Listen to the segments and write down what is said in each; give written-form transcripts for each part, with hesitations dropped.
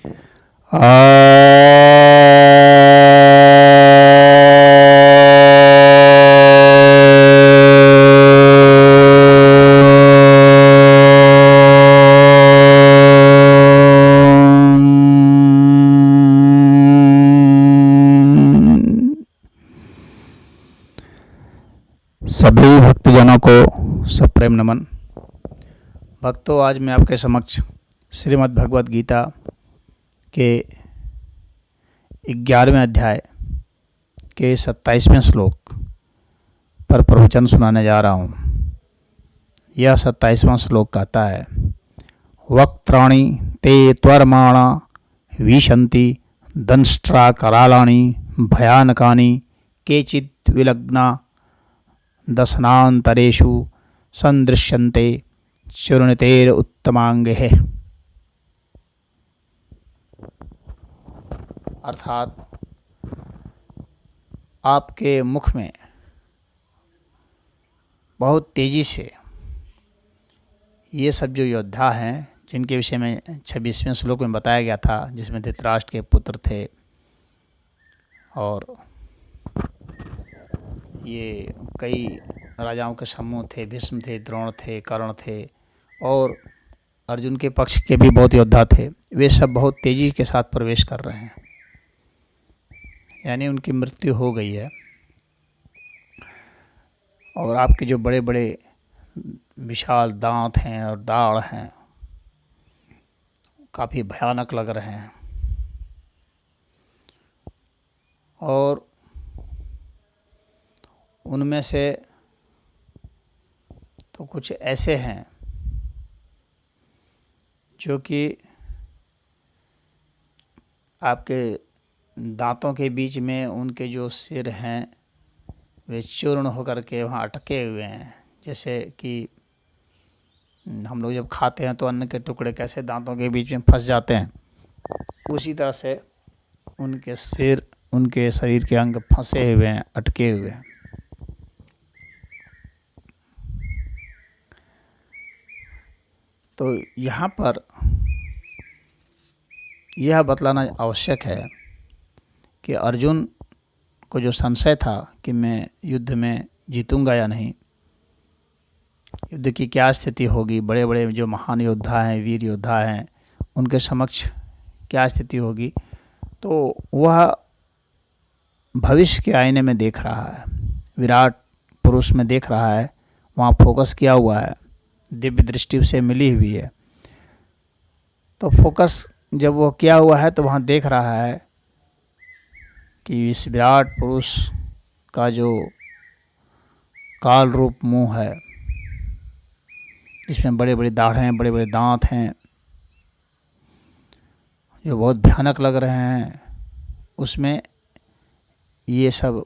सभी भक्तजनों को सप्रेम नमन। भक्तों, आज मैं आपके समक्ष श्रीमद् भगवत गीता के 11वें अध्याय के 27वें श्लोक पर प्रवचन सुनाने जा रहा हूँ। यह 27वां श्लोक कहता है, वक्त्राणि ते त्वर्माणा विशन्ति दंष्ट्रा करालानि भयानकानि केचित् विलग्ना दशनान्तरेषु संदृश्यन्ते चूर्णितेर उत्तमांगे। अर्थात आपके मुख में बहुत तेजी से ये सब जो योद्धा हैं, जिनके विषय में 26वें श्लोक में बताया गया था, जिसमें धृतराष्ट्र के पुत्र थे और ये कई राजाओं के समूह थे, भीष्म थे, द्रोण थे, कर्ण थे और अर्जुन के पक्ष के भी बहुत योद्धा थे। वे सब बहुत तेजी के साथ प्रवेश कर रहे हैं, यानी उनकी मृत्यु हो गई है। और आपके जो बड़े बड़े विशाल दांत हैं और दाढ़ हैं, काफ़ी भयानक लग रहे हैं। और उनमें से तो कुछ ऐसे हैं जो कि आपके दांतों के बीच में उनके जो सिर हैं वे चूर्ण होकर के वहाँ अटके हुए हैं। जैसे कि हम लोग जब खाते हैं तो अन्न के टुकड़े कैसे दांतों के बीच में फंस जाते हैं, उसी तरह से उनके सिर, उनके शरीर के अंग फंसे हुए हैं, अटके हुए हैं। तो यहाँ पर यह बतलाना आवश्यक है कि अर्जुन को जो संशय था कि मैं युद्ध में जीतूंगा या नहीं, युद्ध की क्या स्थिति होगी, बड़े बड़े जो महान योद्धा हैं, वीर योद्धा हैं, उनके समक्ष क्या स्थिति होगी, तो वह भविष्य के आईने में देख रहा है, विराट पुरुष में देख रहा है, वहाँ फोकस किया हुआ है, दिव्य दृष्टि उसे मिली हुई है। तो फोकस जब वो किया हुआ है तो वहाँ देख रहा है कि इस विराट पुरुष का जो काल रूप मुंह है, जिसमें बड़े बड़े दाढ़ हैं, बड़े बड़े दांत हैं, जो बहुत भयानक लग रहे हैं, उसमें ये सब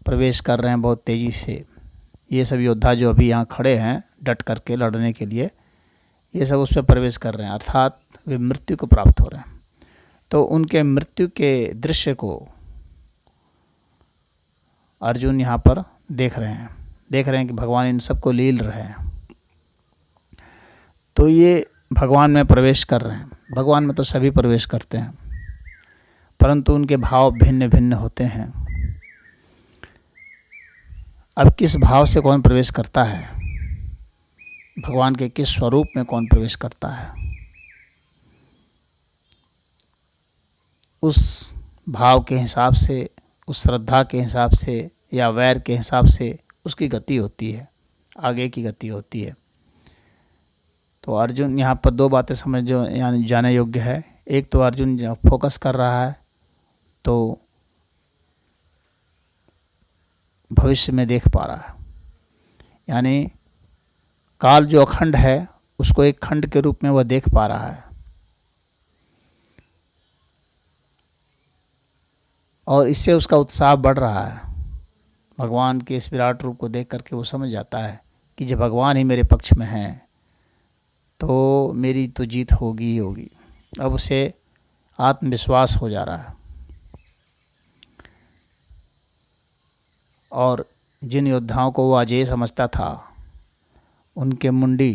प्रवेश कर रहे हैं बहुत तेज़ी से। ये सब योद्धा जो अभी यहाँ खड़े हैं डट करके लड़ने के लिए, ये सब उस पर प्रवेश कर रहे हैं, अर्थात वे मृत्यु को प्राप्त हो रहे हैं। तो उनके मृत्यु के दृश्य को अर्जुन यहाँ पर देख रहे हैं कि भगवान इन सबको लील रहे हैं। तो ये भगवान में प्रवेश कर रहे हैं। भगवान में तो सभी प्रवेश करते हैं, परंतु उनके भाव भिन्न भिन्न होते हैं। अब किस भाव से कौन प्रवेश करता है, भगवान के किस स्वरूप में कौन प्रवेश करता है, उस भाव के हिसाब से, उस श्रद्धा के हिसाब से या वैर के हिसाब से उसकी गति होती है, आगे की गति होती है। तो अर्जुन यहाँ पर दो बातें समझ जो यानी जाने योग्य है। एक तो अर्जुन जो फोकस कर रहा है तो भविष्य में देख पा रहा है, यानी काल जो अखंड है उसको एक खंड के रूप में वह देख पा रहा है। और इससे उसका उत्साह बढ़ रहा है। भगवान के इस विराट रूप को देख करके वो समझ जाता है कि जब भगवान ही मेरे पक्ष में हैं तो मेरी तो जीत होगी ही होगी। अब उसे आत्मविश्वास हो जा रहा है। और जिन योद्धाओं को वो अजेय समझता था, उनके मुंडी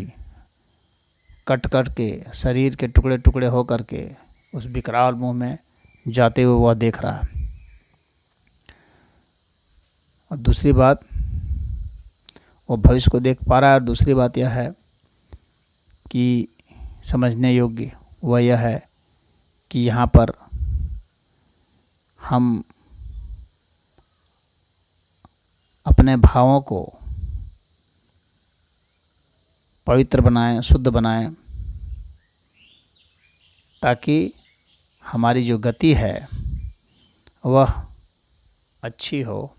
कट कट के, शरीर के टुकड़े टुकड़े हो करके उस विकराल मुंह में जाते हुए वह देख रहा है। और दूसरी बात, वो भविष्य को देख पा रहा है। और दूसरी बात यह है कि समझने योग्य वह यह है कि यहाँ पर हम अपने भावों को पवित्र बनाएं, शुद्ध बनाएं, ताकि हमारी जो गति है वह अच्छी हो।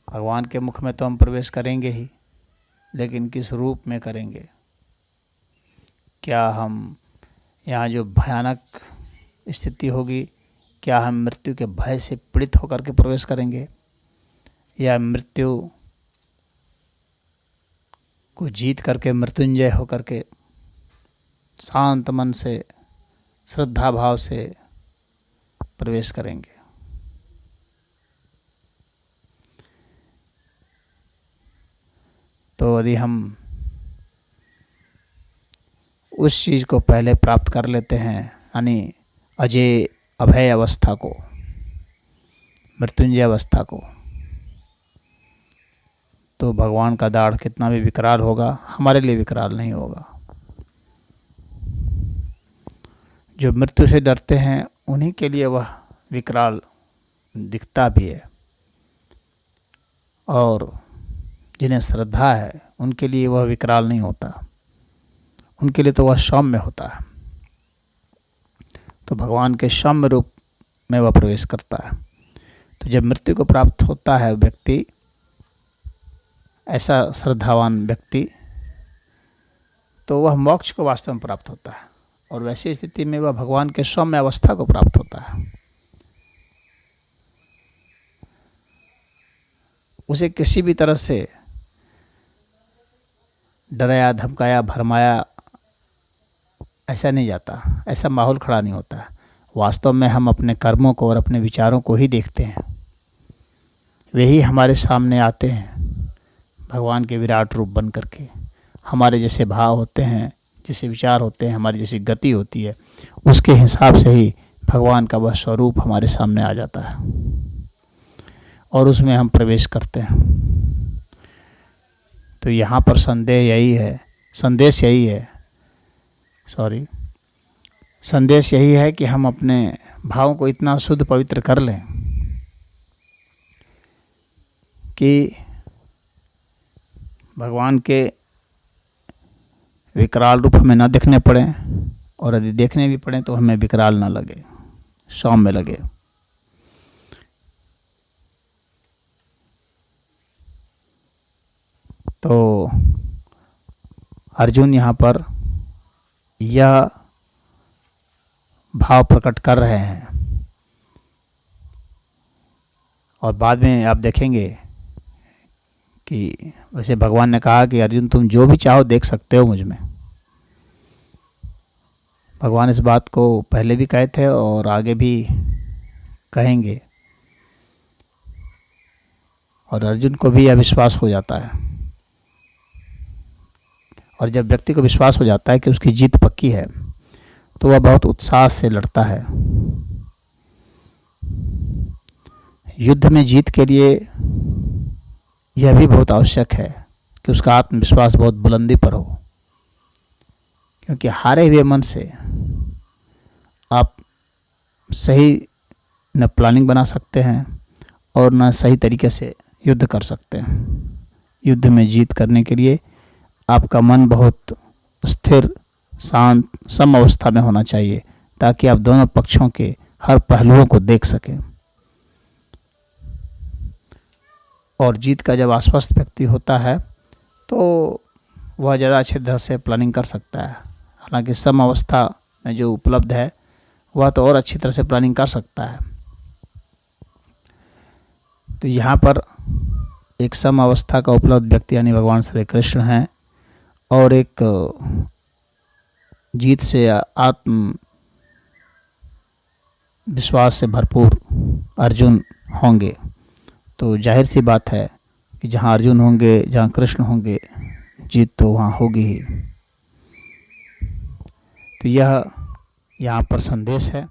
भगवान के मुख में तो हम प्रवेश करेंगे ही, लेकिन किस रूप में करेंगे? क्या हम यहाँ जो भयानक स्थिति होगी, क्या हम मृत्यु के भय से पीड़ित होकर के प्रवेश करेंगे, या मृत्यु को जीत करके मृत्युंजय होकर के शांत मन से, श्रद्धा भाव से प्रवेश करेंगे? तो यदि हम उस चीज़ को पहले प्राप्त कर लेते हैं, यानी अजय अभय अवस्था को, मृत्युंजय अवस्था को, तो भगवान का दाढ़ कितना भी विकराल होगा, हमारे लिए विकराल नहीं होगा। जो मृत्यु से डरते हैं उन्हीं के लिए वह विकराल दिखता भी है, और जिन्हें श्रद्धा है उनके लिए वह विकराल नहीं होता, उनके लिए तो वह सौम्य होता है। तो भगवान के सौम्य रूप में वह प्रवेश करता है। तो जब मृत्यु को प्राप्त होता है व्यक्ति, ऐसा श्रद्धावान व्यक्ति, तो वह मोक्ष को वास्तव में प्राप्त होता है, और वैसी स्थिति में वह भगवान के सौम्य अवस्था को प्राप्त होता है। उसे किसी भी तरह से डराया, धमकाया, भरमाया ऐसा नहीं जाता, ऐसा माहौल खड़ा नहीं होता है। वास्तव में हम अपने कर्मों को और अपने विचारों को ही देखते हैं, वही हमारे सामने आते हैं भगवान के विराट रूप बन करके। हमारे जैसे भाव होते हैं, जैसे विचार होते हैं, हमारी जैसी गति होती है, उसके हिसाब से ही भगवान का वह स्वरूप हमारे सामने आ जाता है, और उसमें हम प्रवेश करते हैं। तो यहाँ पर संदेश यही है कि हम अपने भावों को इतना शुद्ध पवित्र कर लें कि भगवान के विकराल रूप हमें ना दिखने पड़े, और यदि देखने भी पड़े तो हमें विकराल ना लगे, सौम्य लगे। तो अर्जुन यहाँ पर यह भाव प्रकट कर रहे हैं, और बाद में आप देखेंगे कि वैसे भगवान ने कहा कि अर्जुन तुम जो भी चाहो देख सकते हो मुझ में। भगवान इस बात को पहले भी कहे थे और आगे भी कहेंगे, और अर्जुन को भी यह विश्वास हो जाता है। और जब व्यक्ति को विश्वास हो जाता है कि उसकी जीत पक्की है, तो वह बहुत उत्साह से लड़ता है। युद्ध में जीत के लिए यह भी बहुत आवश्यक है कि उसका आत्मविश्वास बहुत बुलंदी पर हो, क्योंकि हारे हुए मन से आप सही न प्लानिंग बना सकते हैं और न सही तरीके से युद्ध कर सकते हैं। युद्ध में जीत करने के लिए आपका मन बहुत स्थिर, शांत, सम अवस्था में होना चाहिए, ताकि आप दोनों पक्षों के हर पहलुओं को देख सकें। और जीत का जब आश्वस्त व्यक्ति होता है तो वह ज़्यादा अच्छे तरह से प्लानिंग कर सकता है। हालांकि सम अवस्था में जो उपलब्ध है वह तो और अच्छी तरह से प्लानिंग कर सकता है। तो यहाँ पर एक सम अवस्था का उपलब्ध व्यक्ति यानी भगवान श्री कृष्ण हैं, और एक जीत से आत्म विश्वास से भरपूर अर्जुन होंगे। तो जाहिर सी बात है कि जहाँ अर्जुन होंगे, जहाँ कृष्ण होंगे, जीत तो वहाँ होगी ही। तो यह यहाँ पर संदेश है